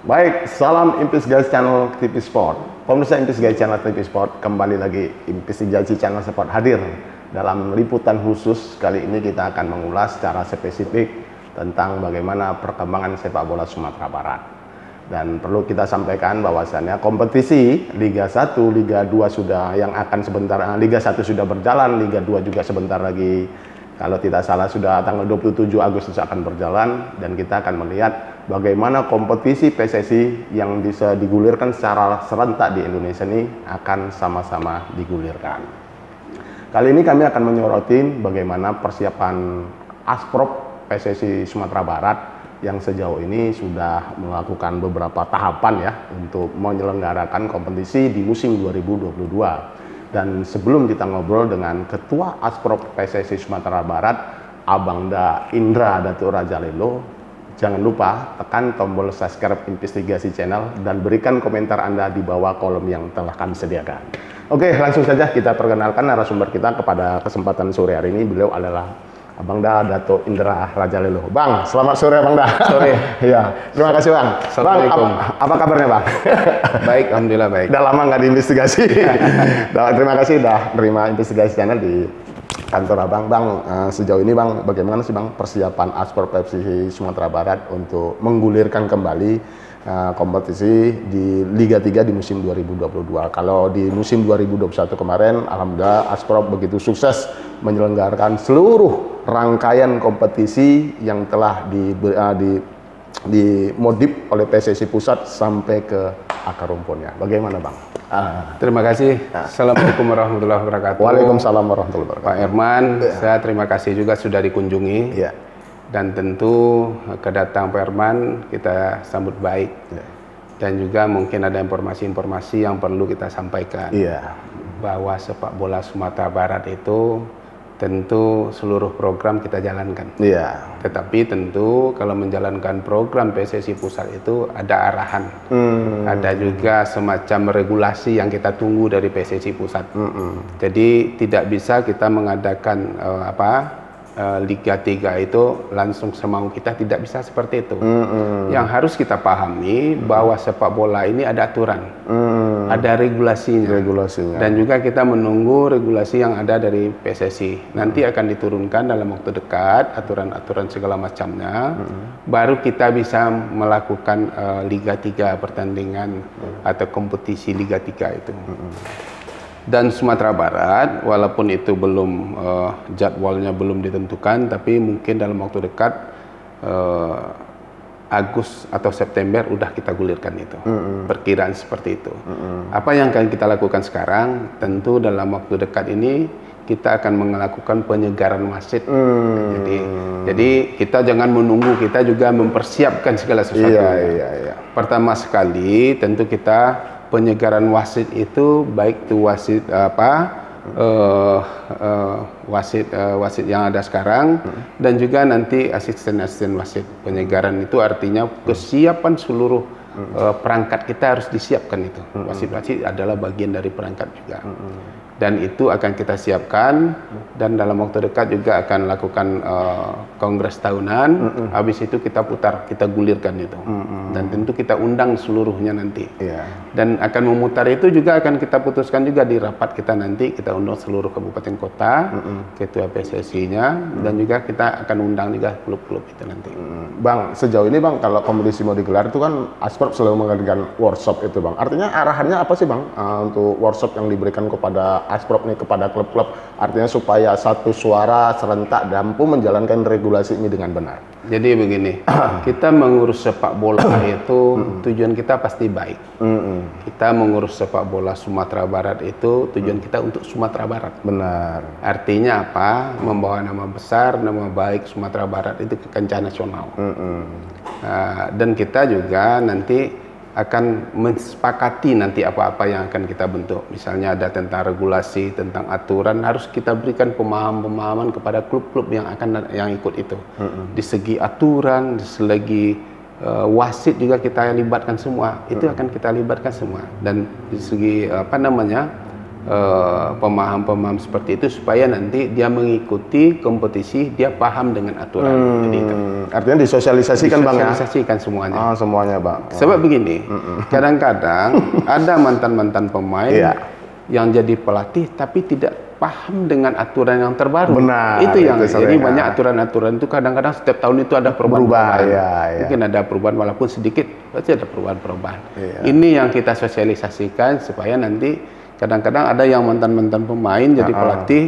Baik, salam Investigasi Channel TV Sport. Pemirsa Investigasi Channel TV Sport, kembali lagi Investigasi Channel Sport hadir dalam liputan khusus. Kali ini kita akan mengulas secara spesifik tentang bagaimana perkembangan sepak bola Sumatera Barat. Dan perlu kita sampaikan bahwasannya kompetisi Liga 1, Liga 2 sudah yang akan sebentar, Liga 1 sudah berjalan, Liga 2 juga sebentar lagi, kalau tidak salah sudah tanggal 27 Agustus akan berjalan, dan kita akan melihat bagaimana kompetisi PSSI yang bisa digulirkan secara serentak di Indonesia ini akan sama-sama digulirkan. Kali ini kami akan menyorotin bagaimana persiapan Asprop PSSI Sumatera Barat yang sejauh ini sudah melakukan beberapa tahapan ya untuk menyelenggarakan kompetisi di musim 2022. Dan sebelum kita ngobrol dengan Ketua Asprop PSSI Sumatera Barat, Abangda Indra Datuk Rajalelo, jangan lupa tekan tombol subscribe Investigasi Channel dan berikan komentar Anda di bawah kolom yang telah kami sediakan. Oke, langsung saja kita perkenalkan narasumber kita kepada kesempatan sore hari ini. Beliau adalah Abangda Datuk Indra Rajalelo. Bang, selamat sore Abangda. Sore. Iya, terima kasih Bang. Assalamualaikum. Bang, apa kabarnya Bang? Baik, alhamdulillah baik. Udah lama nggak diinvestigasi. Terima kasih udah terima Investigasi Channel di kantor Abang. Bang, sejauh ini Bang, bagaimana sih Bang persiapan Asprop PSSI Sumatera Barat untuk menggulirkan kembali kompetisi di Liga 3 di musim 2022. Kalau di musim 2021 kemarin, alhamdulillah Asprop begitu sukses menyelenggarakan seluruh rangkaian kompetisi yang telah dimodif oleh PSSI Pusat sampai ke akar rumputnya. Bagaimana Bang? Terima kasih. Assalamualaikum warahmatullahi wabarakatuh. Waalaikumsalam warahmatullahi wabarakatuh. Pak Herman, saya terima kasih juga sudah dikunjungi. Ya. Dan tentu kedatangan Pak Herman kita sambut baik. Ya. Dan juga mungkin ada informasi-informasi yang perlu kita sampaikan. Iya. Bahwa sepak bola Sumatera Barat itu tentu seluruh program kita jalankan. Iya. Tetapi tentu kalau menjalankan program PSSI Pusat itu ada arahan. Ada juga semacam regulasi yang kita tunggu dari PSSI Pusat. Jadi tidak bisa kita mengadakan Liga 3 itu langsung semau kita, tidak bisa seperti itu. Yang harus kita pahami bahwa sepak bola ini ada aturan, ada regulasinya. Dan juga kita menunggu regulasi yang ada dari PSSI. Nanti akan diturunkan dalam waktu dekat aturan-aturan segala macamnya. Baru kita bisa melakukan Liga 3 pertandingan atau kompetisi Liga 3 itu. Dan Sumatera Barat, walaupun itu belum jadwalnya belum ditentukan, tapi mungkin dalam waktu dekat Agustus atau September udah kita gulirkan itu. Perkiraan seperti itu. Apa yang akan kita lakukan sekarang? Tentu dalam waktu dekat ini kita akan melakukan penyegaran wasit. Jadi kita jangan menunggu, kita juga mempersiapkan segala sesuatu. Pertama sekali tentu kita penyegaran wasit itu baik itu wasit wasit yang ada sekarang dan juga nanti asisten-asisten wasit. Penyegaran itu artinya kesiapan seluruh perangkat kita harus disiapkan itu. Wasit-wasit adalah bagian dari perangkat juga. Dan itu akan kita siapkan, dan dalam waktu dekat juga akan lakukan kongres tahunan. Habis itu kita putar, kita gulirkan itu. Dan tentu kita undang seluruhnya nanti. Dan akan memutar itu juga akan kita putuskan juga di rapat kita nanti. Kita undang seluruh kabupaten kota, ketua PSSI-nya, dan juga kita akan undang juga klub-klub itu nanti. Bang, sejauh ini Bang, kalau kompetisi mau digelar itu kan Asprop selalu mengadakan workshop itu Bang. Artinya arahannya apa sih Bang untuk workshop yang diberikan kepada Asprop nih, kepada klub-klub, artinya supaya satu suara serentak mampu menjalankan regulasi ini dengan benar? Jadi begini, kita mengurus sepak bola itu tujuan kita pasti baik. Kita mengurus sepak bola Sumatera Barat itu tujuan kita untuk Sumatera Barat. Benar. Artinya apa? Membawa nama besar, nama baik Sumatera Barat itu ke kancah nasional. Dan kita juga nanti akan mensepakati nanti apa-apa yang akan kita bentuk. Misalnya ada tentang regulasi, tentang aturan, harus kita berikan pemahaman-pemahaman kepada klub-klub yang ikut itu. Di segi aturan, di segi wasit juga kita libatkan semua. Itu akan kita libatkan semua. Dan di segi pemaham-pemaham seperti itu supaya nanti dia mengikuti kompetisi, dia paham dengan aturan. Jadi itu. Artinya disosialisasikan Bang ya? Disosialisasikan semuanya. Oh, semuanya Bang. Sebab begini, kadang-kadang ada mantan-mantan pemain yang jadi pelatih tapi tidak paham dengan aturan yang terbaru. Benar. Itu yang jadi banyak aturan-aturan itu kadang-kadang setiap tahun itu ada perubahan. Mungkin ada perubahan walaupun sedikit, pasti ada perubahan-perubahan. Ini yang kita sosialisasikan supaya nanti kadang-kadang ada yang mantan-mantan pemain jadi pelatih,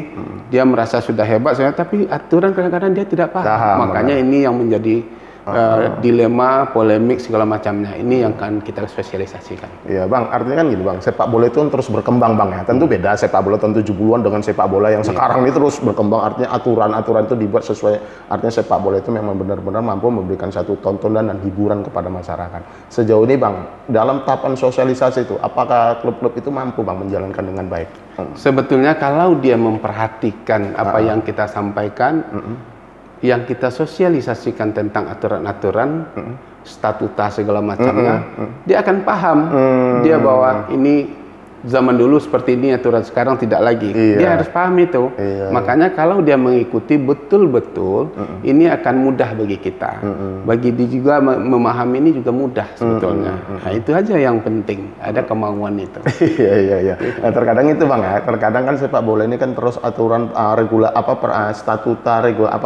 dia merasa sudah hebat, tapi aturan kadang-kadang dia tidak paham. Makanya ini yang menjadi dilema, polemik segala macamnya. Ini yang kan kita sosialisasikan. Iya Bang, artinya kan gini Bang, sepak bola itu terus berkembang Bang ya. Tentu beda sepak bola tahun 70-an dengan sepak bola yang sekarang ini terus berkembang. Artinya aturan-aturan itu dibuat sesuai. Artinya sepak bola itu memang benar-benar mampu memberikan satu tontonan dan hiburan kepada masyarakat. Sejauh ini Bang, dalam tahapan sosialisasi itu, apakah klub-klub itu mampu Bang menjalankan dengan baik? Sebetulnya kalau dia memperhatikan apa yang kita sampaikan, yang kita sosialisasikan tentang aturan-aturan, statuta segala macamnya, dia akan paham. Dia bahwa ini zaman dulu seperti ini, aturan sekarang tidak lagi. Dia harus paham itu. Makanya kalau dia mengikuti betul-betul, ini akan mudah bagi kita. Bagi dia juga memahami ini juga mudah sebetulnya. Nah, itu aja yang penting, ada kemauan itu. Iya. Nah, terkadang itu Bang ya, terkadang kan sepak bola ini kan terus aturan statuta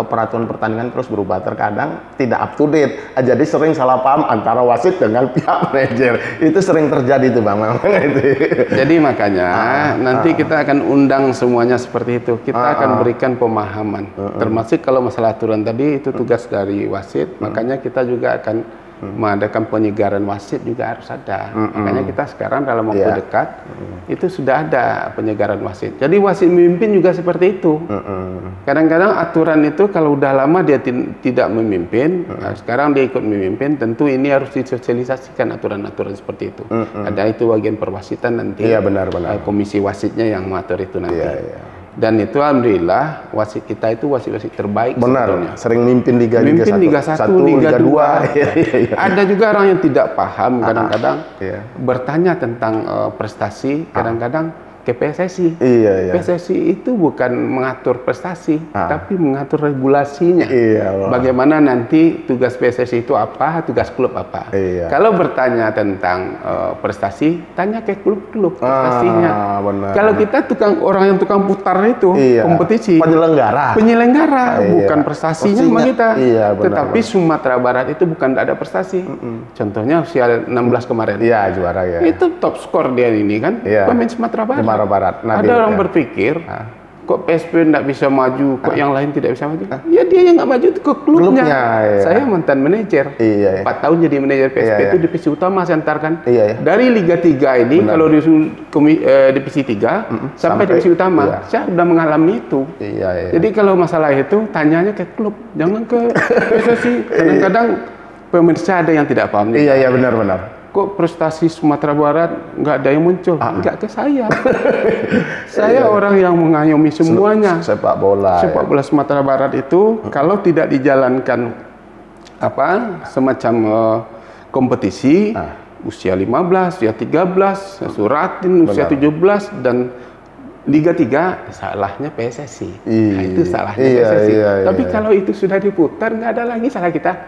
peraturan pertandingan terus berubah. Terkadang tidak up to date. Jadi sering salah paham antara wasit dengan pihak manajer. Itu sering terjadi tuh Bang. Jadi makanya nanti kita akan undang semuanya seperti itu. Kita akan berikan pemahaman. Termasuk kalau masalah aturan tadi itu tugas dari wasit. Makanya kita juga akan mengadakan penyegaran wasit juga harus ada. Makanya kita sekarang dalam waktu dekat itu sudah ada penyegaran wasit. Jadi wasit memimpin juga seperti itu. Kadang-kadang aturan itu kalau udah lama dia tidak memimpin, sekarang dia ikut memimpin, tentu ini harus disosialisasikan aturan-aturan seperti itu. Ada itu bagian perwasitan nanti. Iya benar. Komisi wasitnya yang mengatur itu nanti. Dan itu alhamdulillah wasit kita itu wasit-wasit terbaik. Benar, sebetulnya. Sering mimpin Liga 1, Liga 1, Liga 2. Ada juga orang yang tidak paham kadang-kadang bertanya tentang prestasi, kadang-kadang ke PSSI. PSSI itu bukan mengatur prestasi, tapi mengatur regulasinya. Bagaimana nanti tugas PSSI itu apa, tugas klub apa. Kalau bertanya tentang prestasi, tanya ke klub-klub prestasinya. Kalau kita orang yang tukang putar itu, kompetisi. Penyelenggara, bukan prestasinya sama kita. Tetapi Sumatera Barat itu bukan ada prestasi. Contohnya usia 16 kemarin. Juara ya. Itu top skor dia ini kan, pemain Sumatera Barat. Nabil, ada orang berpikir, kok PSP tidak bisa maju, kok yang lain tidak bisa maju? Ya dia yang nggak maju itu ke klubnya. Saya mantan manajer, 4 tahun jadi manajer PSP itu divisi utama saya antarkan. Dari Liga 3 ini, kalau divisi 3 sampai divisi utama, saya sudah mengalami itu. Jadi kalau masalah itu, tanyanya ke klub, jangan ke PSSI. Kadang-kadang pemirsa ada yang tidak paham. Iya benar. Kok prestasi Sumatera Barat nggak ada yang muncul? Nggak ke saya. Saya orang yang mengayomi semuanya. Sepak bola Sumatera Barat itu kalau tidak dijalankan semacam kompetisi usia 15, usia 13, Suratin usia 17 dan Liga 3 salahnya PSSI. Nah, itu salahnya PSSI. Tapi kalau itu sudah diputar nggak ada lagi salah kita.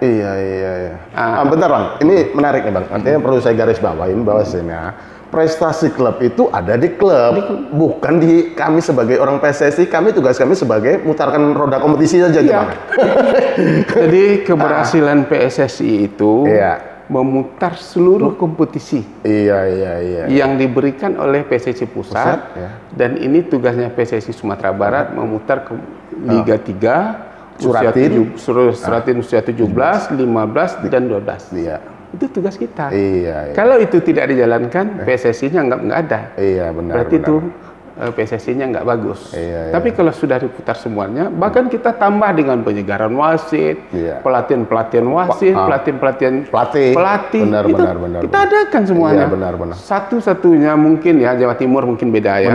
Bentar Bang, ini menarik nih Bang. Artinya perlu saya garis bawain bahwasanya prestasi klub itu ada di klub, bukan di kami sebagai orang PSSI. Tugas kami sebagai mutarkan roda kompetisi saja Bang. Jadi keberhasilan PSSI itu memutar seluruh kompetisi yang diberikan oleh PSSI Pusat dan ini tugasnya PSSI Sumatera Barat memutar ke Liga 3 Suratin usia 17, 15 dan 12. Itu tugas kita. Kalau itu tidak dijalankan PSSI-nya nggak ada. Berarti itu PSSI-nya nggak bagus. Tapi kalau sudah diputar semuanya, bahkan kita tambah dengan penyegaran wasit, pelatihan wasit, pelatih. Benar. Kita adakan semuanya. Satu-satunya mungkin ya Jawa Timur mungkin beda ya.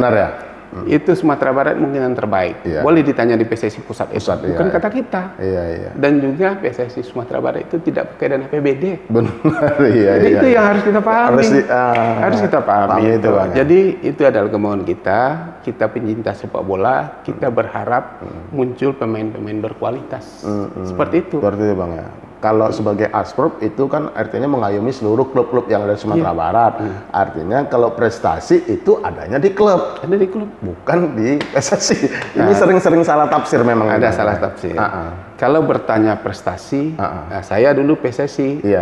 itu Sumatera Barat mungkin yang terbaik. Iya. Boleh ditanya di PSSI Pusat itu, Pusat, bukan iya, kata kita. Iya, iya. Dan juga PSSI Sumatera Barat itu tidak pakai dana APBD. Benar, iya. Jadi iya, itu iya. yang harus kita pahami. Harus kita pahami itu, itu. Bang, ya. Jadi itu adalah kemauan kita pencinta sepak bola, kita berharap muncul pemain-pemain berkualitas. Seperti itu. Seperti itu, Bang, ya. Kalau sebagai Asprop itu kan artinya mengayomi seluruh klub-klub yang ada di Sumatera Barat. Artinya kalau prestasi itu adanya di klub, Ada di klub. bukan di PSSI. Ini sering-sering salah tafsir memang. Ada Bang. salah tafsir. Kalau bertanya prestasi, nah, saya dulu PSSI, Iya.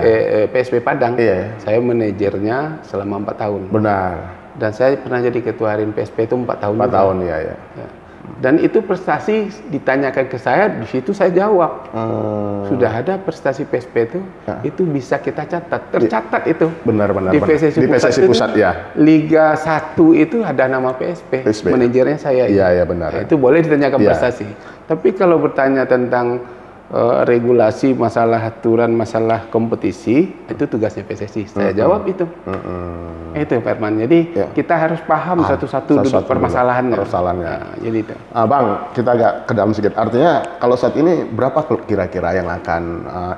PSP Padang. Iya. Saya manajernya selama 4 tahun. Benar. Dan saya pernah jadi ketua harian PSP itu 4 tahun. 4 juga. tahun, ya, ya. Ya. Dan itu prestasi ditanyakan ke saya, di situ saya jawab. Sudah ada prestasi PSP itu bisa kita catat, tercatat itu. Benar-benar. Di PSSI Di PSSI Pusat, ya. Liga 1 itu ada nama PSP, manajernya saya. Iya, iya, benar. Nah, itu boleh ditanyakan Iya. prestasi. Tapi kalau bertanya tentang regulasi, masalah aturan, masalah kompetisi, itu tugasnya PSSI. Saya jawab itu. Itu Pak Herman. Jadi kita harus paham satu-satu duduk permasalahannya. Permasalahannya. Nah, jadi itu. Bang, kita agak ke dalam sedikit. Artinya kalau saat ini berapa klub kira-kira yang akan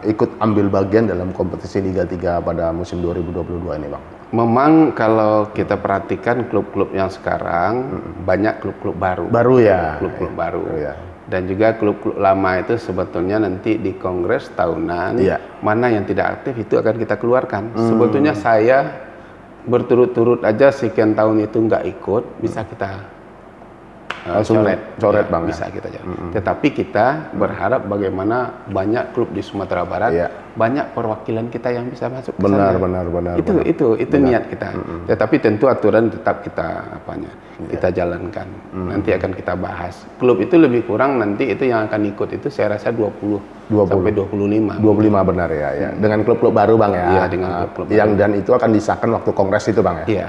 ikut ambil bagian dalam kompetisi Liga 3 pada musim 2022 ini, Bang? Memang kalau kita perhatikan klub-klub yang sekarang banyak klub-klub baru. Baru ya. Klub-klub baru. Ya. Dan juga klub-klub lama itu sebetulnya nanti di kongres tahunan mana yang tidak aktif itu akan kita keluarkan. Sebetulnya saya berturut-turut aja sekian tahun itu nggak ikut, bisa kita langsung coret, Bang, bisa kita coret. Tetapi kita berharap bagaimana banyak klub di Sumatera Barat, banyak perwakilan kita yang bisa masuk ke sana. Benar. Itu niat kita. Tetapi tentu aturan tetap kita kita jalankan. Nanti akan kita bahas. Klub itu lebih kurang nanti itu yang akan ikut itu saya rasa 20 sampai 25. 25 benar ya. Dengan klub-klub baru, Bang, ya. Iya, dengan klub-klub yang baru. Dan itu akan disahkan waktu kongres itu, Bang, ya. Iya.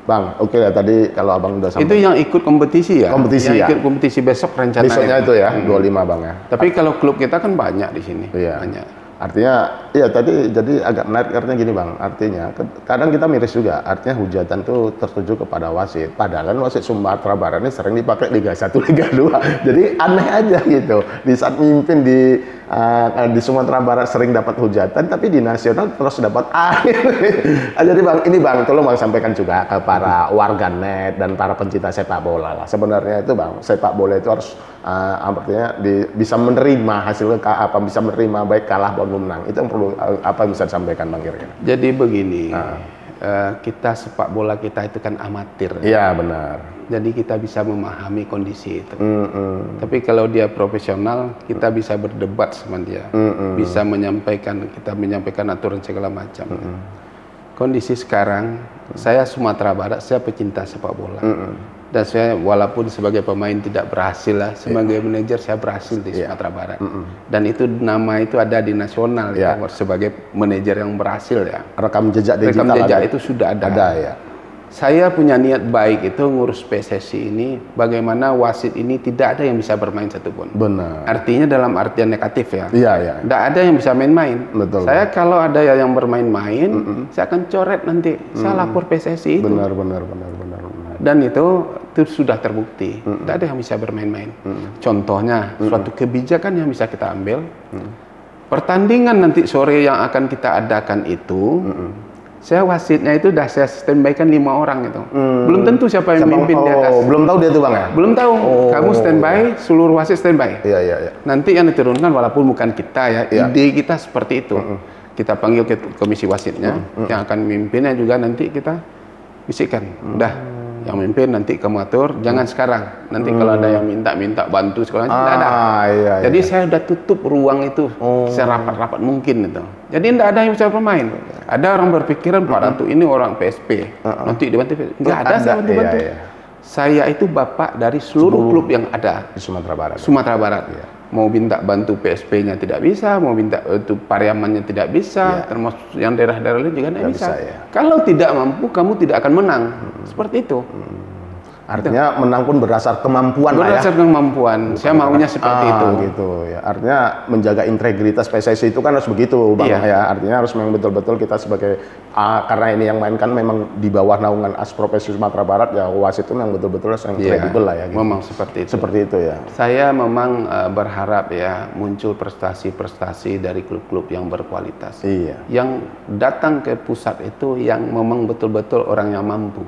Bang, oke ya, tadi kalau Abang udah sampai itu yang ikut kompetisi ya. Kompetisi, yang ya. ikut kompetisi besok rencananya. Besoknya itu ya, 25, Bang, ya. Tapi kalau klub kita kan banyak di sini. Iya. Banyak. Artinya, iya tadi jadi agak menarik artinya gini, Bang. Artinya kadang kita miris juga. Artinya hujatan tuh tertuju kepada wasit. Padahal wasit Sumatera Barat ini sering dipakai Liga 1, Liga 2. Jadi aneh aja gitu. Di saat mimpin di Sumatera Barat sering dapat hujatan, tapi di nasional terus dapat jadi Bang, ini Bang, tolong Bang sampaikan juga ke para warganet dan para pencinta sepak bola lah. Sebenarnya itu, Bang, sepak bola itu harus artinya bisa menerima hasil bisa menerima baik kalah maupun menang. Itu yang perlu apa yang bisa disampaikan, Bang, kira-kira? Jadi begini, kita sepak bola kita itu kan amatir. Iya, benar. Jadi kita bisa memahami kondisi itu. Tapi kalau dia profesional, kita bisa berdebat sama dia, bisa kita menyampaikan aturan segala macam. Kondisi sekarang, saya Sumatera Barat, saya pecinta sepak bola. Dan saya walaupun sebagai pemain tidak berhasil lah, sebagai manajer saya berhasil di Sumatera Barat. Dan itu nama itu ada di nasional ya, sebagai manajer yang berhasil ya. Rekam jejak digital. Rekam jejak itu sudah ada. Ada ya. Saya punya niat baik itu ngurus PSSI ini, bagaimana wasit ini tidak ada yang bisa bermain satupun. Benar. Artinya dalam artian negatif ya. Iya, iya. Tidak ada yang bisa main-main. Betul. Saya kalau ada yang bermain-main, saya akan coret nanti. Saya lapor PSSI itu. Benar. Dan itu sudah terbukti. Tidak ada yang bisa bermain-main. Contohnya, suatu kebijakan yang bisa kita ambil. Pertandingan nanti sore yang akan kita adakan itu, saya wasitnya itu saya standby-kan 5 orang itu. Belum tentu siapa yang memimpin di atas. Belum tahu dia tuh, Bang, ya? Belum tahu. Kamu standby, seluruh wasit standby. Iya. Nanti yang diturunkan walaupun bukan kita ya, ide kita seperti itu. Kita panggil ke komisi wasitnya, yang akan memimpinnya juga nanti kita bisikkan. Udah, yang memimpin nanti kamu atur, jangan sekarang. Nanti kalau ada yang minta bantu sekolah, tidak ada. Iya. Jadi saya sudah tutup ruang itu serapat-rapat mungkin itu. Jadi tidak ada yang bisa bermain. Ada orang berpikiran Pak Ratu ini orang PSP, nanti dibantu. Nggak ada saya bantu-bantu. Iya. Saya itu bapak dari seluruh klub yang ada Di Sumatera Barat. Sumatera Barat. Mau minta bantu PSP-nya tidak bisa, mau minta bantu Pariamannya tidak bisa, termasuk yang daerah-daerah lain juga tidak bisa. Ya. Kalau tidak mampu, kamu tidak akan menang. Seperti itu. Artinya menang pun berdasar kemampuan lah ya. Berdasarkan kemampuan. Saya maunya seperti itu. Gitu ya. Artinya menjaga integritas PSSI itu kan harus begitu, Bang ya. Artinya harus memang betul-betul kita sebagai karena ini yang mainkan memang di bawah naungan Aspro PSSI Sumatera Barat ya, wasit itu memang betul-betul yang kredibel lah ya. Gitu. Memang seperti itu. Seperti itu ya. Saya memang berharap ya muncul prestasi-prestasi dari klub-klub yang berkualitas. Iya. Yang datang ke pusat itu yang memang betul-betul orang yang mampu.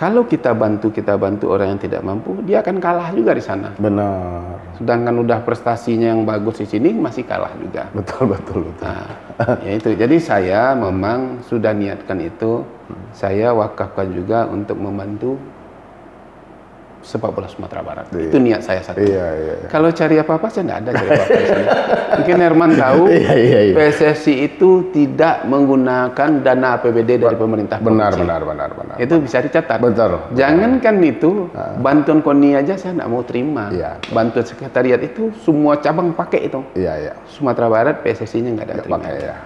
Kalau kita bantu orang yang tidak mampu, dia akan kalah juga di sana. Benar. Sedangkan udah prestasinya yang bagus di sini masih kalah juga. Betul. Nah, ya itu. Jadi saya memang sudah niatkan itu. Saya wakafkan juga untuk membantu sepak bola Sumatera Barat. Itu niat saya satu. Iya. Kalau cari apa-apa saya tidak ada cari apa-apa di sini. Mungkin Herman tahu PSSI itu tidak menggunakan dana APBD dari pemerintah provinsi. Benar. Itu bisa dicatat. Betul. Jangankan itu, bantuan KONI aja saya tidak mau terima. Iya. Bantuan sekretariat itu semua cabang pakai itu. Iya. Sumatera Barat PSSI-nya nggak ada terima. Pakai ya.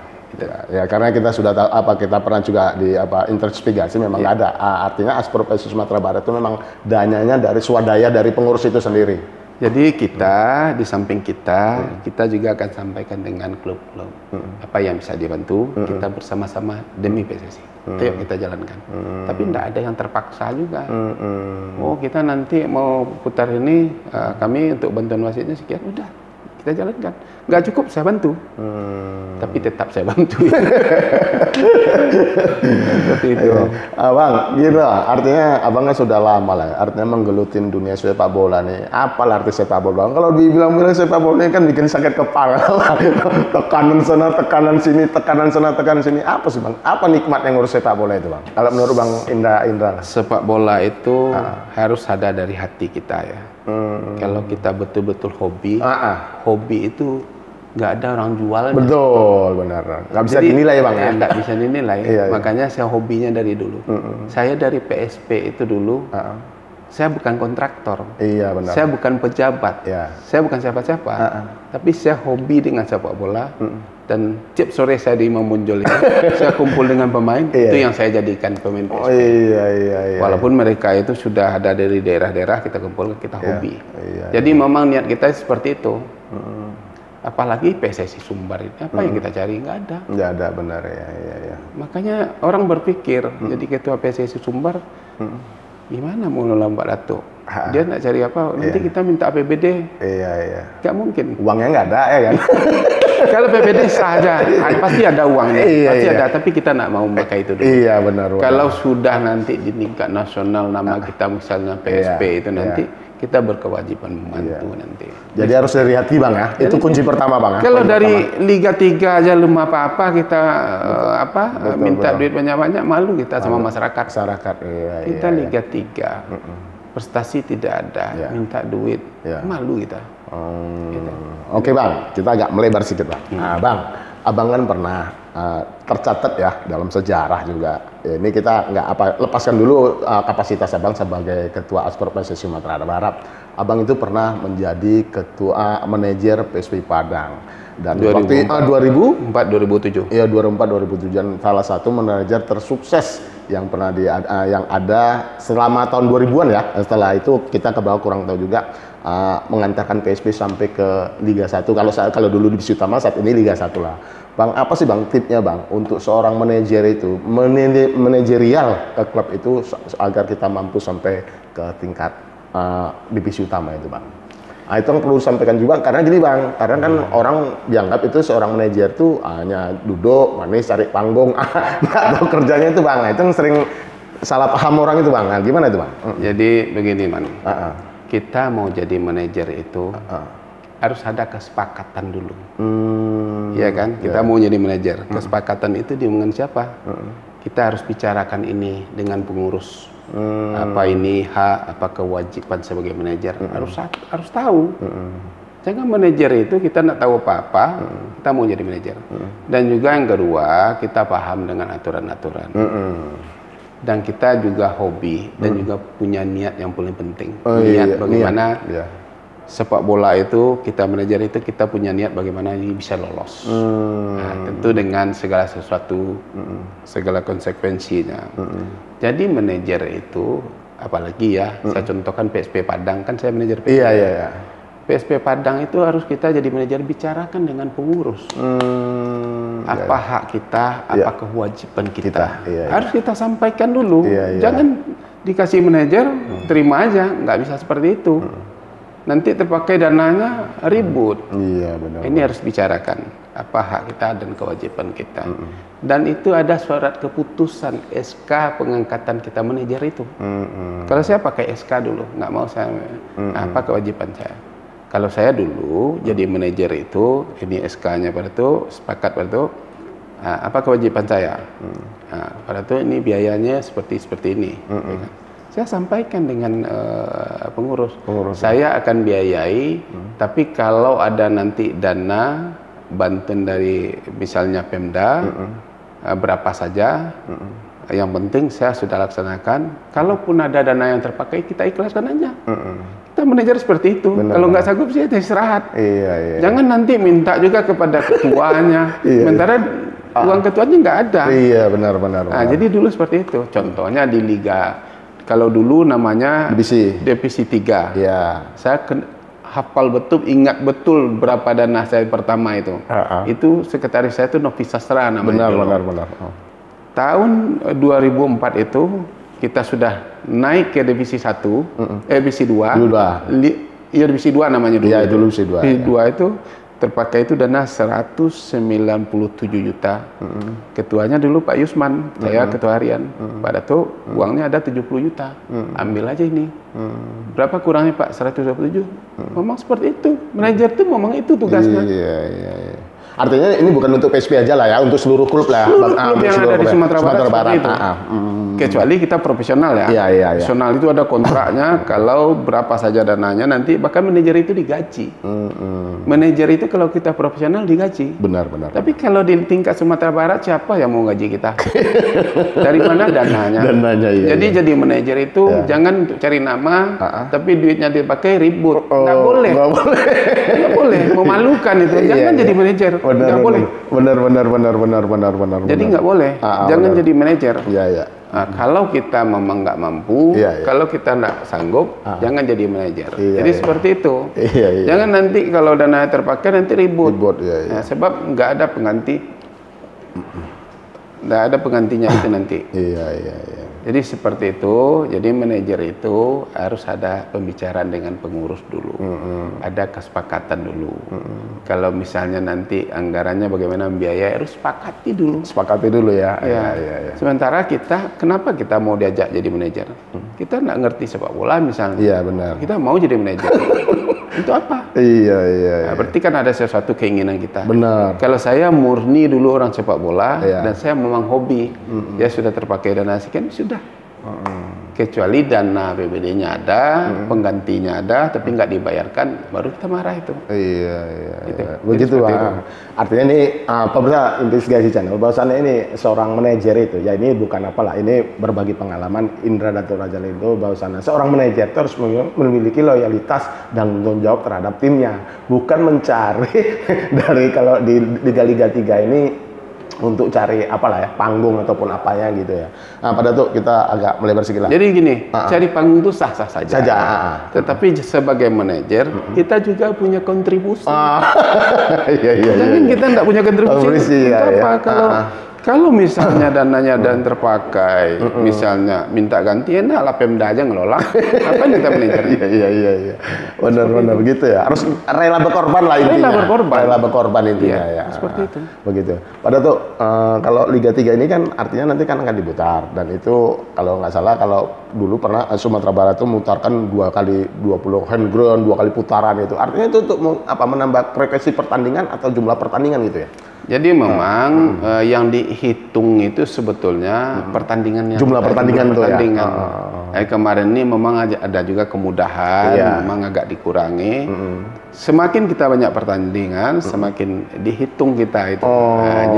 Ya, karena kita sudah tahu kita pernah juga di investigasi memang nggak ada. Artinya Aspro PSSI Sumatera Barat itu memang dananya dari swadaya dari pengurus itu sendiri. Jadi kita di samping kita juga akan sampaikan dengan klub-klub apa yang bisa dibantu, kita bersama-sama demi PSSI. Ayo kita jalankan. Tapi tidak ada yang terpaksa juga. Oh kita nanti mau putar ini, kami untuk bantuan wasitnya sekian, udah kita jalankan. Nggak cukup saya bantu, tapi tetap saya bantu. Seperti itu. Abang, gitu. Artinya abangnya sudah lama lah. Artinya menggelutin dunia sepak bola nih. Apa arti sepak bola? Kalau dibilang-bilang sepak bola ini kan bikin sakit kepala. Tekanan sana, tekanan sini, tekanan sana, tekanan sini. Apa sih bang? Apa nikmat yang ngurus sepak bola itu bang? Kalau menurut bang Indra? Sepak bola itu harus ada dari hati kita ya. Kalau kita betul-betul hobi, hobi itu nggak ada orang jualnya. Betul, benar. Nggak bisa dinilai bang ya? Nggak bisa dinilai. Makanya saya hobinya dari dulu. Saya dari PSP itu dulu, saya bukan kontraktor. Iya benar. Saya bukan pejabat. Saya bukan siapa-siapa. Tapi saya hobi dengan sepak bola. Dan tiap sore saya di Imam Bonjol itu, saya kumpul dengan pemain. Itu yang saya jadikan pemain PSP. Iya. Walaupun mereka itu sudah ada dari daerah-daerah, kita kumpul, kita hobi. Jadi memang niat kita seperti itu. Apalagi PSSI Sumbar ini, apa yang kita cari? Nggak ada. Nggak ada, benar ya. Makanya orang berpikir, jadi ketua PSSI Sumbar, gimana mau nolong Pak Dato? Dia nggak cari apa, nanti kita minta APBD. Iya. Nggak mungkin. Uangnya nggak ada ya kan? Kalau PPD saja, pasti ada uangnya. Pasti ada, tapi kita nggak mau memakai itu dulu. Iya, benar. Kalau sudah nanti di tingkat nasional, nama kita misalnya PSP itu nanti, kita berkewajiban membantu nanti. Jadi harus dari hati bang ya, itu kunci pertama bang ya. Kalau dari Liga 3 aja belum apa-apa kita minta duit banyak-banyak, malu kita sama masyarakat. Kita Liga 3, prestasi tidak ada, minta duit, malu kita. Oke bang, kita agak melebar sedikit bang. Nah bang, abang kan pernah tercatat ya dalam sejarah juga. Ini kita lepaskan dulu kapasitas abang sebagai ketua Aspro PSSI Sumatera Barat. Abang itu pernah menjadi ketua manajer PSP Padang dan 2004-2007. Iya 2004-2007 dan salah satu manajer tersukses yang pernah yang ada selama tahun 2000-an ya. Setelah itu kita ke bawah kurang tahu juga mengantarkan PSP sampai ke Liga 1. Kalau dulu di Divisi Utama, saat ini Liga 1 lah. Bang, apa sih bang tipnya bang untuk seorang manajer itu manajerial ke klub itu agar kita mampu sampai ke tingkat divisi utama itu bang? Nah, itu yang perlu disampaikan juga karena gini bang, karena kan orang dianggap itu seorang manajer tuh hanya duduk manis cari panggung, nggak tahu kerjanya itu bang. Nah, itu yang sering salah paham orang itu bang. Nah, gimana itu bang? Jadi begini man, kita mau jadi manajer itu harus ada kesepakatan dulu. Iya kan? Kita mau jadi manajer. Kesepakatan itu dengan siapa? Kita harus bicarakan ini dengan pengurus. Apa ini hak, apa kewajiban sebagai manajer? Harus tahu. Jangan manajer itu kita nggak tahu apa-apa, kita mau jadi manajer. Dan juga yang kedua, kita paham dengan aturan-aturan. Dan kita juga hobi dan juga punya niat yang paling penting. Niat bagaimana sepak bola itu, kita manajer itu kita punya niat bagaimana ini bisa lolos. Nah, tentu dengan segala sesuatu, segala konsekuensinya. Jadi manajer itu apalagi ya, saya contohkan PSP Padang, kan saya manajer PSP. Iya, iya, iya. PSP Padang itu harus kita jadi manajer bicarakan dengan pengurus. Apa hak kita, apa kewajiban kita. Harus kita sampaikan dulu. Jangan dikasih manajer, terima aja, nggak bisa seperti itu. Nanti terpakai dananya ribut. Iya, benar. Ini harus bicarakan apa hak kita dan kewajiban kita. Dan itu ada surat keputusan SK pengangkatan kita manajer itu. Kalau saya pakai SK dulu, nggak mau saya apa kewajiban saya. Kalau saya dulu jadi manajer itu, ini SK-nya pada itu, sepakat pada itu, apa kewajiban saya? Pada itu ini biayanya seperti ini. Saya sampaikan dengan pengurus. Saya akan biayai, tapi kalau ada nanti dana bantuan dari misalnya Pemda, berapa saja, yang penting saya sudah laksanakan. Kalaupun ada dana yang terpakai, kita ikhlaskan aja. Kita manajer seperti itu. Kalau nggak sanggup sih istirahat. Jangan nanti minta juga kepada ketuanya. Sementara uang ketuanya nggak ada. Iya, benar. Jadi dulu seperti itu. Contohnya di Liga, kalau dulu namanya Divisi 3. Iya. Saya hafal betul, ingat betul berapa dana saya pertama itu. Itu sekretaris saya itu Novi Sastra namanya. Benar. Tahun 2004 itu kita sudah naik ke divisi 1, divisi 2. Iya, divisi 2 namanya dulu. Iya, itu divisi 2. Divisi 2 itu terpakai itu dana 197 juta. Ketuanya dulu Pak Yusman, saya ketua harian. Pada itu uangnya ada 70 juta. Ambil aja ini. Berapa kurangnya Pak? 127. Memang seperti itu. Manajer itu memang itu tugasnya. Iya. Artinya ini bukan untuk PSP aja lah ya, untuk seluruh klub lah. Seluruh klub yang ada di Sumatera Barat. Kecuali kita profesional ya. Iya. Profesional itu ada kontraknya, kalau berapa saja dananya nanti bahkan manajer itu digaji. Manajer itu kalau kita profesional digaji. Benar. Tapi kalau di tingkat Sumatera Barat siapa yang mau gaji kita? Dari mana dananya? Iya. Jadi manajer itu jangan untuk cari nama, tapi duitnya dipakai ribut. Nggak boleh. Nggak boleh. Memalukan itu. Jangan jadi manajer. Nggak boleh. Benar. Jadi nggak boleh. Jangan jadi manajer. Iya. Kalau kita memang nggak mampu, kalau kita nggak sanggup, jangan jadi manajer. Jadi seperti itu. Jangan nanti kalau dana terpakai nanti ribut. Sebab nggak ada pengganti. Nggak ada penggantinya itu nanti. Iya. Jadi seperti itu. Jadi manajer itu harus ada pembicaraan dengan pengurus dulu. Ada kesepakatan dulu. Kalau misalnya nanti anggarannya bagaimana biaya, harus sepakati dulu. Ya. Sementara kita, kenapa kita mau diajak jadi manajer? Kita nggak ngerti sepak bola misalnya. Iya, benar. Kita mau jadi manajer. Itu apa? Iya. Nah, berarti kan ada sesuatu keinginan kita. Benar. Kalau saya murni dulu orang sepak bola dan saya memang hobi, ya sudah terpakai dana sekian sudah. Kecuali dana BPD-nya ada, penggantinya ada, tapi nggak dibayarkan, baru kita marah itu. Iya. Begitu Bang. Artinya ini pemirsa Investigasi Channel, bahwasannya ini seorang manajer itu, ya ini bukan apalah, ini berbagi pengalaman Indra Dato Rajali itu, bahwasannya seorang manajer itu harus memiliki loyalitas dan tanggung jawab terhadap timnya, bukan mencari dari kalau di Liga 3 ini untuk cari apalah ya, panggung ataupun apanya gitu ya. Nah, pada tuh kita agak melebar sedikit lah. Jadi gini, cari panggung itu sah-sah saja. Tetapi sebagai manajer, kita juga punya kontribusi. Jangan kita tidak punya kontribusi. Kalau misalnya dananya dan terpakai, misalnya minta ganti, enaklah Pemda aja ngelola. Apa yang kita manajer? Iya. Benar begitu ya. Harus rela berkorban lah intinya. Rela berkorban intinya ya. Seperti itu. Begitu. Padahal tuh kalau Liga 3 ini kan artinya nanti kan akan diputar, dan itu kalau nggak salah, kalau dulu pernah Sumatera Barat itu memutarkan 2 kali 20 hand ground, 2 kali putaran itu. Artinya itu untuk menambah frekuensi pertandingan atau jumlah pertandingan gitu ya. Jadi memang yang dihitung itu sebetulnya pertandingannya. Jumlah pertandingan itu ya. Kemarin ini memang ada juga kemudahan, memang agak dikurangi. Semakin kita banyak pertandingan, semakin dihitung kita itu.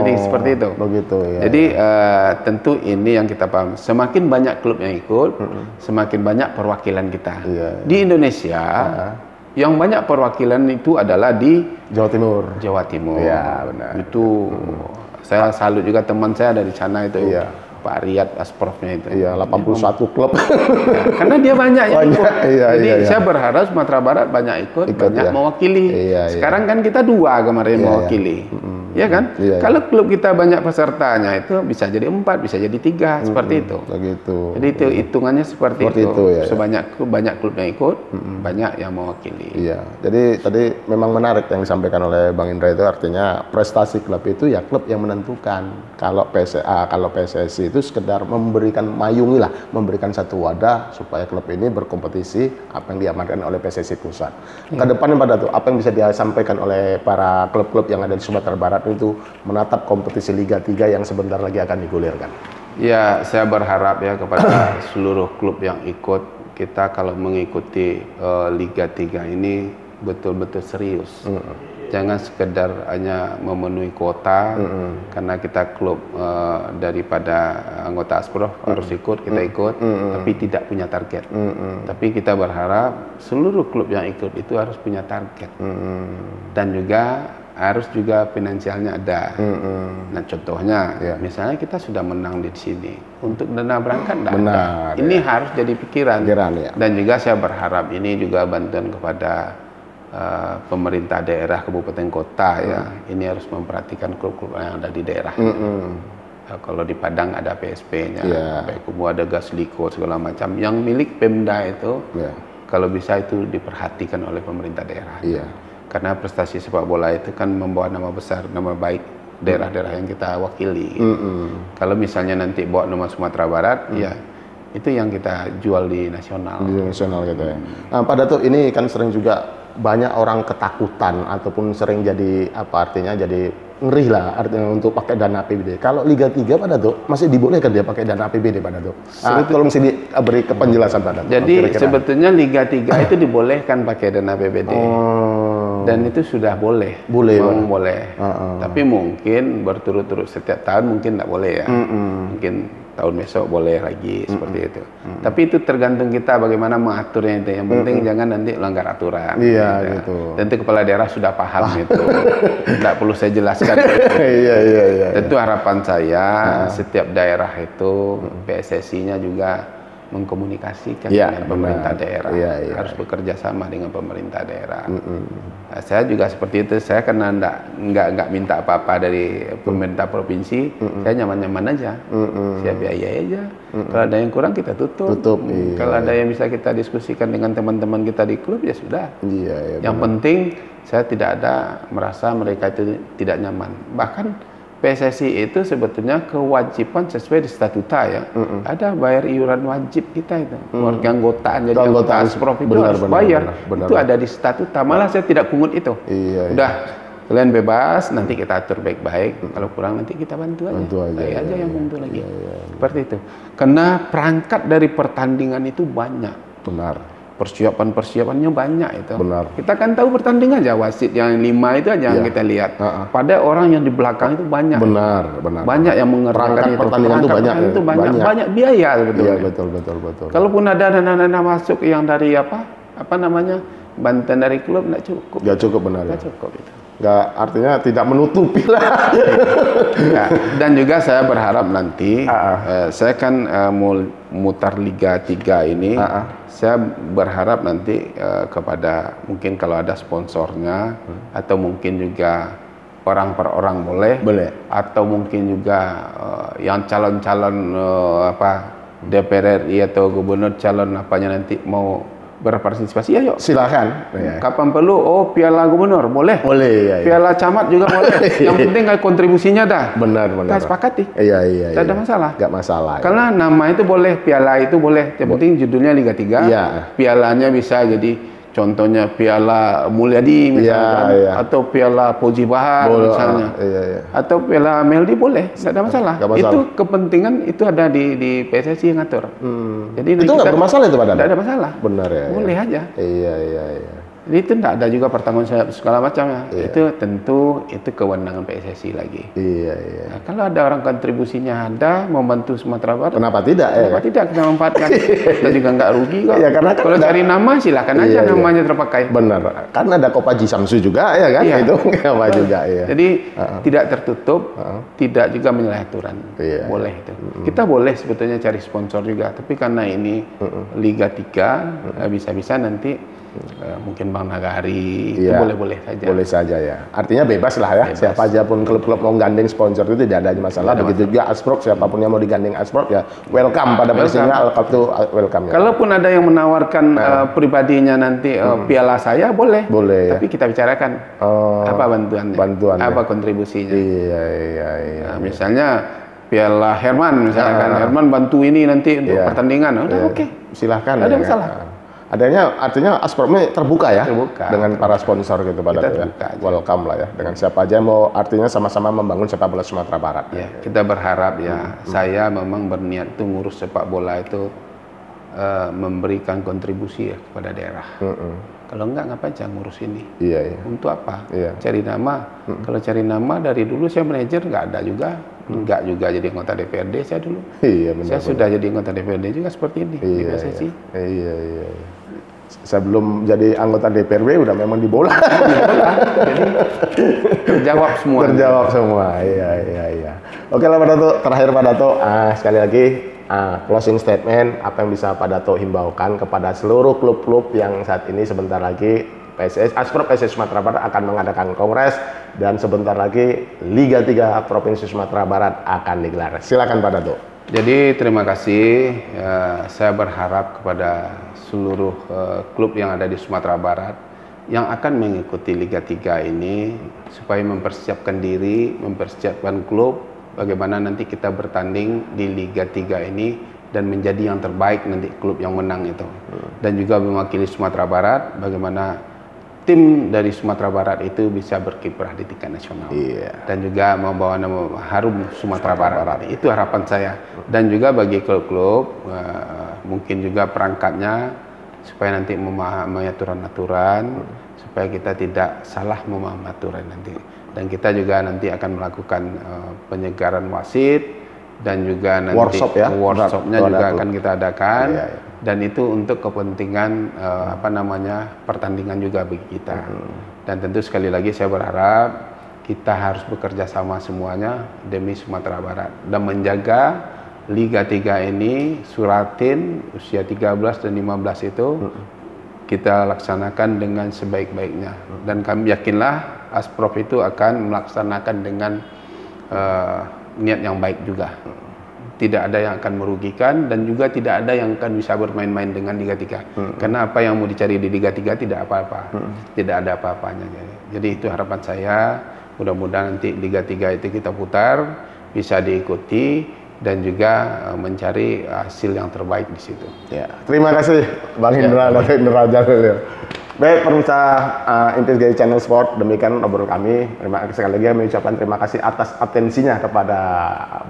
Jadi seperti itu. Begitu ya. Jadi tentu ini yang kita paham. Semakin banyak klub yang ikut, semakin banyak perwakilan kita. Di Indonesia, yang banyak perwakilan itu adalah di Jawa Timur. Iya, benar. Itu saya salut juga teman saya dari sana itu. Pak Riyad Asprofnya itu. Iya, 81 klub. Ya, karena dia banyak yang ikut. Iya, Jadi iya. saya berharap Sumatera Barat banyak ikut banyak ya. mewakili. Iya, Sekarang kan kita 2 kemarin mewakili. Ya kan? Iya, Kalau klub kita banyak pesertanya itu bisa jadi 4, bisa jadi 3, seperti itu. Begitu. Jadi itu hitungannya seperti itu. Ya, Sebanyak klub, banyak klub yang ikut, banyak yang mewakili. Iya, jadi tadi memang menarik yang disampaikan oleh Bang Indra itu, artinya prestasi klub itu ya klub yang menentukan. Kalau PSSI itu sekedar memberikan mayungi lah, memberikan satu wadah supaya klub ini berkompetisi apa yang diamankan oleh PSSI Pusat. Ke depan pada tuh apa yang bisa disampaikan oleh para klub-klub yang ada di Sumatera Barat itu menatap kompetisi Liga 3 yang sebentar lagi akan digulirkan. Ya, saya berharap ya kepada seluruh klub yang ikut, kita kalau mengikuti Liga 3 ini betul-betul serius. Jangan sekedar hanya memenuhi kuota, karena kita klub daripada anggota Asprof harus ikut, kita ikut, tapi tidak punya target. Tapi kita berharap seluruh klub yang ikut itu harus punya target. Dan juga harus juga finansialnya ada. Nah, contohnya, misalnya kita sudah menang di sini, untuk dana berangkat tidak ada. Ini harus jadi pikiran. Dan juga saya berharap ini juga bantuan kepada pemerintah daerah, kabupaten kota ya. Ini harus memperhatikan klub-klub yang ada di daerah. Kalau di Padang ada PSP-nya, Payakumbuh ada Gasliko segala macam. Yang milik Pemda itu, kalau bisa itu diperhatikan oleh pemerintah daerah. Karena prestasi sepak bola itu kan membawa nama besar, nama baik daerah-daerah yang kita wakili. Kalau misalnya nanti bawa nama Sumatera Barat, ya itu yang kita jual di nasional. Di nasional gitu ya. Nah, Pak Datuk, ini kan sering juga banyak orang ketakutan ataupun sering jadi apa artinya jadi ngeri lah artinya untuk pakai dana APBD. Kalau Liga 3 Pak Datuk masih dibolehkan dia pakai dana APBD Pak Datuk? Tolong sih diberi penjelasan Pak Datuk. Jadi sebetulnya Liga 3 itu dibolehkan pakai dana APBD. Dan itu sudah boleh. Boleh. Tapi mungkin berturut-turut setiap tahun mungkin tidak boleh ya. Mungkin tahun besok boleh lagi seperti itu. Tapi itu tergantung kita bagaimana mengaturnya itu. Yang penting jangan nanti langgar aturan. Iya gitu. Tentu kepala daerah sudah paham itu. Tidak perlu saya jelaskan. Iya. Tentu harapan saya setiap daerah itu PSSI-nya juga mengkomunikasikan dengan pemerintah daerah. Harus bekerja sama dengan pemerintah daerah. Nah, saya juga seperti itu. Saya karena nggak minta apa-apa dari pemerintah provinsi, saya nyaman-nyaman aja. Saya biaya aja. Kalau ada yang kurang kita tutup. Kalau ada yang bisa kita diskusikan dengan teman-teman kita di klub ya sudah. Yang penting saya tidak ada merasa mereka itu tidak nyaman. Bahkan PSSI itu sebetulnya kewajiban sesuai di statuta ya. Ada bayar iuran wajib kita itu. Warga anggotaan jadi anggota Asprof itu harus bayar. Itu ada di statuta. Malah saya tidak pungut itu. Udah kalian bebas, nanti kita atur baik-baik. Kalau kurang nanti kita bantu aja. Saya aja yang bantu lagi. Seperti itu. Karena perangkat dari pertandingan itu banyak. Persiapan-persiapannya banyak itu. Kita kan tahu pertandingan aja wasit yang 5 itu aja yang kita lihat. Pada orang yang di belakang itu banyak. Banyak yang mengerjakan itu. Pertandingan itu banyak biaya sebetulnya. Betul. Kalaupun ada dana-dana masuk yang dari apa namanya bantuan dari klub nggak cukup. Nggak cukup Nggak cukup itu. Nggak, artinya tidak menutupi lah. Dan juga saya berharap nanti saya kan mau mutar Liga 3 ini. Saya berharap nanti kepada mungkin kalau ada sponsornya atau mungkin juga orang per orang boleh. Atau mungkin juga yang calon-calon DPR RI atau gubernur calon apanya nanti mau berpartisipasi, ayo silakan. Kapan perlu, piala gubernur boleh, piala camat juga boleh. Yang penting kontribusinya dah. Benar. Kita sepakati. Iya. Tidak ada masalah. Nggak masalah. Karena nama itu boleh, piala itu boleh. Yang penting judulnya Liga 3. Pialanya bisa jadi contohnya Piala Mulyadi misalnya, atau Piala Puji Bahar misalnya, atau Piala Meldi boleh, tidak ada masalah. Itu kepentingan itu ada di PSSI yang ngatur. Jadi itu nggak bermasalah itu Pak Dan? Tidak ada masalah. Benar ya. Boleh aja. Iya. Jadi itu tidak ada juga pertanggungjawaban segala macam ya. Iya. Itu tentu itu kewenangan PSSI lagi. Iya, iya. Nah, kalau ada orang kontribusinya ada membantu Sumatera Barat, Kenapa tidak ya? kenapa tidak kita manfaatkan? Kita juga nggak rugi kok. Iya, karena kan kalau ada- cari nama silakan aja Iya, iya. namanya terpakai. Benar. Karena ada Kopaji Samsu juga ya kan? Iya. Itu apa juga ya. Jadi tidak tertutup, tidak juga menyalahi aturan. Iya, Boleh itu. Kita boleh sebetulnya cari sponsor juga, tapi karena ini Liga 3 bisa-bisa nanti mungkin Bang Nagari itu Iya. boleh-boleh saja. Boleh saja ya. Artinya bebas lah ya. Bebas. Siapa aja pun klub-klub mau gandeng sponsor itu tidak ada masalah. Tidak ada Begitu juga Asprop, siapapun yang mau digandeng Asprop ya welcome pada prinsipnya. Alkap itu welcome ya. Kalaupun ada yang menawarkan pribadinya nanti piala saya boleh. Boleh ya. Tapi kita bicarakan apa bantuannya, Bantuannya. apa kontribusinya. Iya, iya, iya. Nah, misalnya piala Herman, misalkan Herman bantu ini nanti untuk Iya. pertandingan, udah Iya. oke. Silahkan. Ada ya, masalah. kan? Artinya Asprop ini terbuka ya, Terbuka. dengan para sponsor gitu pada Kita ya. terbuka aja. Welcome lah ya, dengan siapa aja mau artinya sama-sama membangun sepak bola Sumatera Barat. Ya, kita berharap ya, saya memang berniat itu ngurus sepak bola itu memberikan kontribusi ya kepada daerah. Kalau enggak ngapain saya ngurus ini? Iya, iya. Untuk apa? Iya. Cari nama. Kalau cari nama dari dulu saya manajer nggak ada juga, nggak juga jadi anggota DPRD saya dulu. Iya, benar. Saya sudah jadi anggota DPRD juga seperti ini di Iya, PSSI. iya, iya. Sebelum jadi anggota DPRD udah memang di bola. Jadi terjawab semua. Terjawab semua. Iya, iya, iya. Oke lah Pak Dato, terakhir Pak Dato, sekali lagi closing statement apa yang bisa Pak Dato himbaukan kepada seluruh klub-klub yang saat ini sebentar lagi Asprop PSSI Sumatera Barat akan mengadakan kongres dan sebentar lagi Liga 3 Provinsi Sumatera Barat akan digelar. Silakan Pak Dato. Jadi terima kasih, saya berharap kepada seluruh klub yang ada di Sumatera Barat yang akan mengikuti Liga 3 ini supaya mempersiapkan diri, mempersiapkan klub, bagaimana nanti kita bertanding di Liga 3 ini dan menjadi yang terbaik nanti klub yang menang itu. Dan juga mewakili Sumatera Barat, bagaimana tim dari Sumatera Barat itu bisa berkiprah di tingkat nasional. Iya. Dan juga membawa nama harum Sumatera Barat. Itu harapan saya. Dan juga bagi klub-klub, mungkin juga perangkatnya supaya nanti memahami aturan-aturan, supaya kita tidak salah memahami aturan nanti. Dan kita juga nanti akan melakukan penyegaran wasit dan juga nanti Workshop ya? workshopnya juga akan kita adakan. Iya, iya. Dan itu untuk kepentingan pertandingan juga bagi kita. Dan tentu sekali lagi saya berharap kita harus bekerja sama semuanya demi Sumatera Barat dan menjaga Liga 3 ini, Suratin usia 13 dan 15 itu kita laksanakan dengan sebaik-baiknya. Dan kami yakinlah Asprop itu akan melaksanakan dengan niat yang baik juga. Tidak ada yang akan merugikan dan juga tidak ada yang akan bisa bermain-main dengan Liga 3. Karena apa yang mau dicari di Liga 3 tidak apa-apa. Tidak ada apa-apanya. Jadi itu harapan saya, mudah-mudahan nanti Liga 3 itu kita putar, bisa diikuti dan juga mencari hasil yang terbaik di situ. Ya, terima kasih Bang Indra dan Indra Jalil. Baik, pemirsa Impis Gaya Channel Sport, demikian obrolan kami. Terima kasih sekali lagi kami ucapkan terima kasih atas atensinya kepada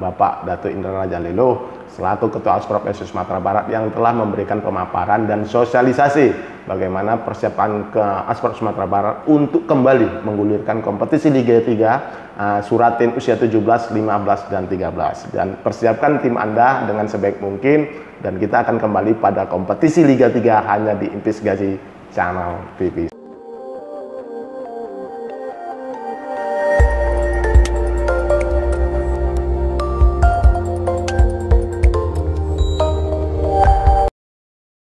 Bapak Dato Indra Jalilo selaku Ketua Asprop PSSI Sumatera Barat yang telah memberikan pemaparan dan sosialisasi bagaimana persiapan ke Asprop Sumatera Barat untuk kembali menggulirkan kompetisi Liga 3 Suratin usia 17, 15 dan 13 dan persiapkan tim Anda dengan sebaik mungkin dan kita akan kembali pada kompetisi Liga 3 hanya di Impis Gaya Channel TV.